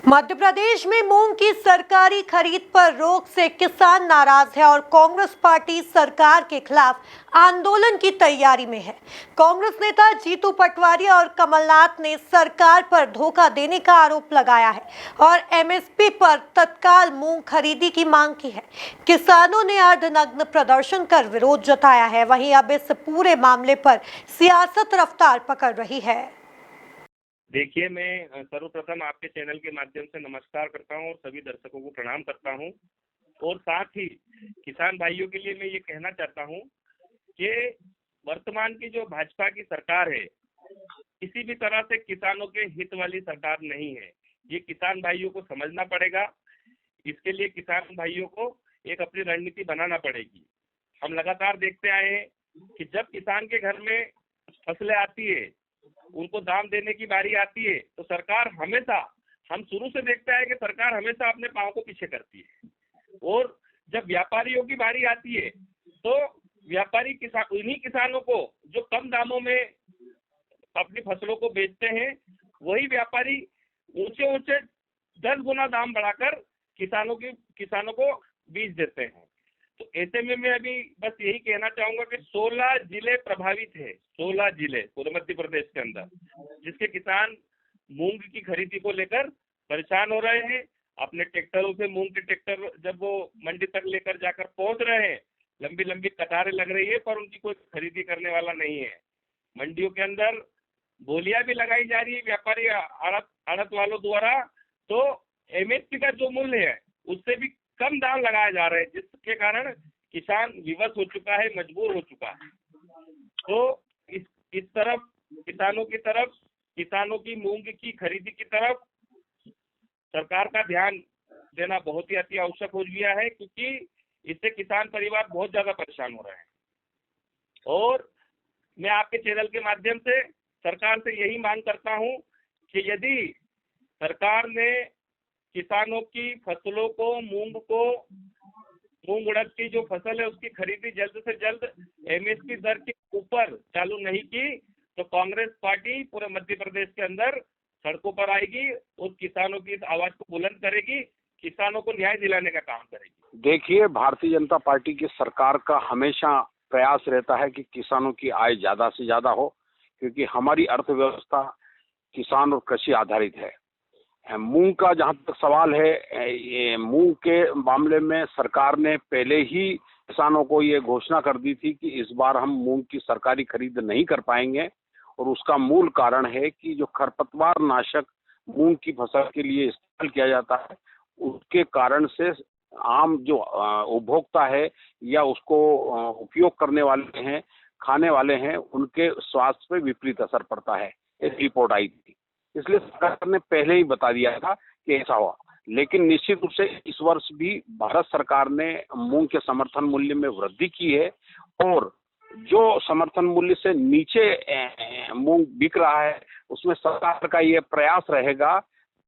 मध्य प्रदेश में मूंग की सरकारी खरीद पर रोक से किसान नाराज है और कांग्रेस पार्टी सरकार के खिलाफ आंदोलन की तैयारी में है। कांग्रेस नेता जीतू पटवारी और कमलनाथ ने सरकार पर धोखा देने का आरोप लगाया है और एमएसपी पर तत्काल मूंग खरीदी की मांग की है। किसानों ने अर्धनग्न प्रदर्शन कर विरोध जताया है। वहीं अब इस पूरे मामले पर सियासत रफ्तार पकड़ रही है। देखिए, मैं सर्वप्रथम आपके चैनल के माध्यम से नमस्कार करता हूं और सभी दर्शकों को प्रणाम करता हूं और साथ ही किसान भाइयों के लिए मैं ये कहना चाहता हूं कि वर्तमान की जो भाजपा की सरकार है, किसी भी तरह से किसानों के हित वाली सरकार नहीं है। ये किसान भाइयों को समझना पड़ेगा। इसके लिए किसान भाइयों को एक अपनी रणनीति बनाना पड़ेगी। हम लगातार देखते आए हैं कि जब किसान के घर में फसलें आती है, उनको दाम देने की बारी आती है, तो सरकार हमेशा, हम शुरू से देखते हैं कि सरकार हमेशा अपने पांव को पीछे करती है। और जब व्यापारियों की बारी आती है, तो व्यापारी उन्हीं किसानों को जो कम दामों में अपनी फसलों को बेचते हैं, वही व्यापारी ऊंचे ऊंचे 10 गुना दाम बढ़ाकर किसानों को बीज देते हैं। तो ऐसे में मैं अभी बस यही कहना चाहूंगा कि 16 जिले प्रभावित है, 16 जिले पूरे मध्य प्रदेश के अंदर, जिसके किसान मूंग की खरीदी को लेकर परेशान हो रहे हैं। अपने ट्रैक्टरों से मूंग के ट्रैक्टर जब वो मंडी तक लेकर जाकर पहुंच रहे हैं, लंबी लंबी कतारें लग रही है, पर उनकी कोई खरीदी करने वाला नहीं है। मंडियों के अंदर बोलियां भी लगाई जा रही है व्यापारी आड़त वालों द्वारा, तो एमएसपी का जो मूल्य है उससे भी कम दाम लगाए जा रहे हैं, जिसके कारण किसान विवश हो चुका है, मजबूर हो चुका है। तो इस तरफ किसानों की मूंग की खरीदी की तरफ सरकार का ध्यान देना बहुत ही अति आवश्यक हो गया है, क्योंकि इससे किसान परिवार बहुत ज्यादा परेशान हो रहे हैं। और मैं आपके चैनल के माध्यम से सरकार से यही मांग करता हूं कि यदि सरकार ने किसानों की फसलों को, मूंग उड़द की जो फसल है उसकी खरीदी जल्द से जल्द एमएसपी दर के ऊपर चालू नहीं की, तो कांग्रेस पार्टी पूरे मध्य प्रदेश के अंदर सड़कों पर आएगी और किसानों की इस आवाज को बुलंद करेगी, किसानों को न्याय दिलाने का काम करेगी। देखिए, भारतीय जनता पार्टी की सरकार का हमेशा प्रयास रहता है कि किसानों की आय ज्यादा से ज्यादा हो, क्योंकि हमारी अर्थव्यवस्था किसान और कृषि आधारित है। मूंग का जहां तक सवाल है, ये मूंग के मामले में सरकार ने पहले ही किसानों को ये घोषणा कर दी थी कि इस बार हम मूंग की सरकारी खरीद नहीं कर पाएंगे, और उसका मूल कारण है कि जो खरपतवार नाशक मूंग की फसल के लिए इस्तेमाल किया जाता है, उसके कारण से आम जो उपभोक्ता है या उसको उपयोग करने वाले हैं, खाने वाले हैं, उनके स्वास्थ्य पे विपरीत असर पड़ता है। एक रिपोर्ट आई थी, इसलिए सरकार ने पहले ही बता दिया था कि ऐसा हुआ। लेकिन निश्चित रूप से इस वर्ष भी भारत सरकार ने मूंग के समर्थन मूल्य में वृद्धि की है, और जो समर्थन मूल्य से नीचे मूंग बिक रहा है उसमें सरकार का ये प्रयास रहेगा।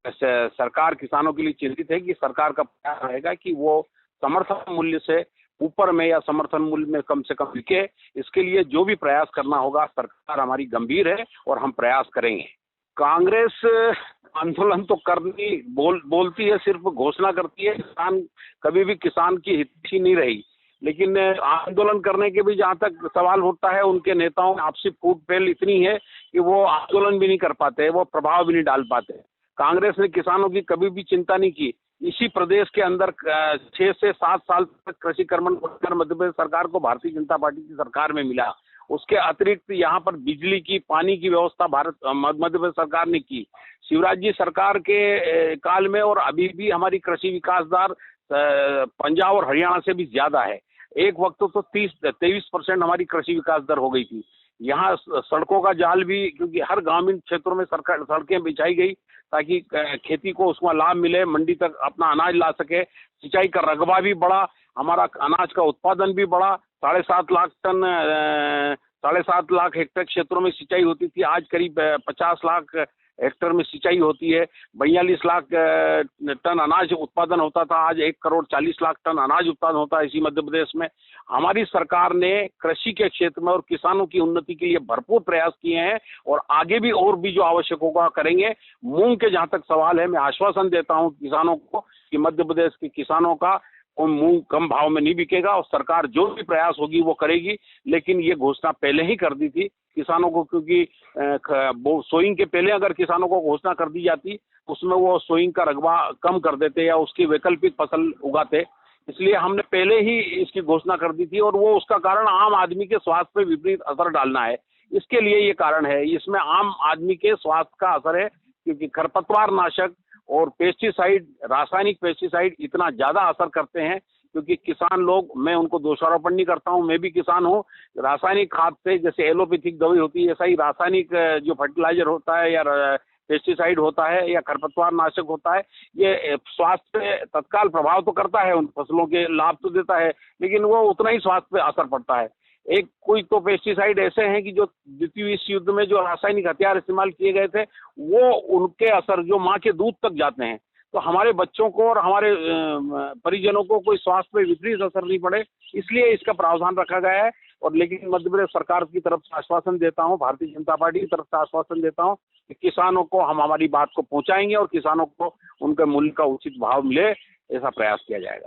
सरकार किसानों के लिए चिंतित है कि सरकार का प्रयास रहेगा कि वो समर्थन मूल्य से ऊपर में या समर्थन मूल्य में कम से कम बिके। इसके लिए जो भी प्रयास करना होगा, सरकार हमारी गंभीर है और हम प्रयास करेंगे। कांग्रेस आंदोलन तो बोलती है, सिर्फ घोषणा करती है। कभी भी किसान की हितैषी नहीं रही, लेकिन आंदोलन करने के भी जहां तक सवाल उठता है, उनके नेताओं में आपसी फूट-फेल इतनी है कि वो आंदोलन भी नहीं कर पाते, वो प्रभाव भी नहीं डाल पाते। कांग्रेस ने किसानों की कभी भी चिंता नहीं की। इसी प्रदेश के अंदर 6 से 7 साल तक कृषि कर्मण मध्य प्रदेश सरकार को भारतीय जनता पार्टी की सरकार में मिला। उसके अतिरिक्त यहाँ पर बिजली की, पानी की व्यवस्था मध्य प्रदेश सरकार ने की। शिवराज जी सरकार के काल में और अभी भी हमारी कृषि विकास दर पंजाब और हरियाणा से भी ज्यादा है। एक वक्त तो 23% हमारी कृषि विकास दर हो गई थी। यहाँ सड़कों का जाल भी, क्योंकि हर ग्रामीण क्षेत्रों में सड़कें बिछाई गई ताकि खेती को उसमें लाभ मिले, मंडी तक अपना अनाज ला सके। सिंचाई का रकबा भी बढ़ा, हमारा अनाज का उत्पादन भी बढ़ा। 7.5 लाख हेक्टेयर क्षेत्रों में सिंचाई होती थी, आज करीब 50 लाख हेक्टेयर में सिंचाई होती है। 42 लाख टन अनाज उत्पादन होता था, आज 1 करोड़ 40 लाख टन अनाज उत्पादन होता है इसी मध्य प्रदेश में। हमारी सरकार ने कृषि के क्षेत्र में और किसानों की उन्नति के लिए भरपूर प्रयास किए हैं और आगे भी और भी जो आवश्यक होगा करेंगे। मूंग के जहां तक सवाल है, मैं आश्वासन देता हूं किसानों को कि मध्य प्रदेश के किसानों का मूंग कम भाव में नहीं बिकेगा और सरकार जो भी प्रयास होगी वो करेगी। लेकिन ये घोषणा पहले ही कर दी थी किसानों को, क्योंकि वो सोइंग के पहले अगर किसानों को घोषणा कर दी जाती उसमें वो सोइंग का रकबा कम कर देते या उसकी वैकल्पिक फसल उगाते। इसलिए हमने पहले ही इसकी घोषणा कर दी थी और वो उसका कारण आम आदमी के स्वास्थ्य पे विपरीत असर डालना है। इसके लिए ये कारण है, इसमें आम आदमी के स्वास्थ्य का असर है, क्योंकि खरपतवार नाशक और पेस्टिसाइड, रासायनिक पेस्टिसाइड इतना ज्यादा असर करते हैं। क्योंकि किसान लोग, मैं उनको दोषारोपण नहीं करता हूं, मैं भी किसान हूं। रासायनिक खाद से जैसे एलोपैथिक दवाई होती है, ऐसा ही रासायनिक जो फर्टिलाइजर होता है या पेस्टिसाइड होता है या खरपतवार नाशक होता है, ये स्वास्थ्य पे तत्काल प्रभाव तो करता है, उन फसलों के लाभ तो देता है, लेकिन वो उतना ही स्वास्थ्य पे असर पड़ता है। एक कोई तो पेस्टिसाइड ऐसे हैं कि जो द्वितीय विश्व युद्ध में जो रासायनिक हथियार इस्तेमाल किए गए थे, वो उनके असर जो माँ के दूध तक जाते हैं, तो हमारे बच्चों को और हमारे परिजनों को कोई स्वास्थ्य पे विपरीत असर नहीं पड़े, इसलिए इसका प्रावधान रखा गया है। और लेकिन मध्य प्रदेश सरकार की तरफ से आश्वासन देता हूँ, भारतीय जनता पार्टी की तरफ से आश्वासन देता हूँ कि किसानों को हम हमारी बात को पहुंचाएंगे और किसानों को उनके मूल्य का उचित भाव मिले, ऐसा प्रयास किया जाएगा।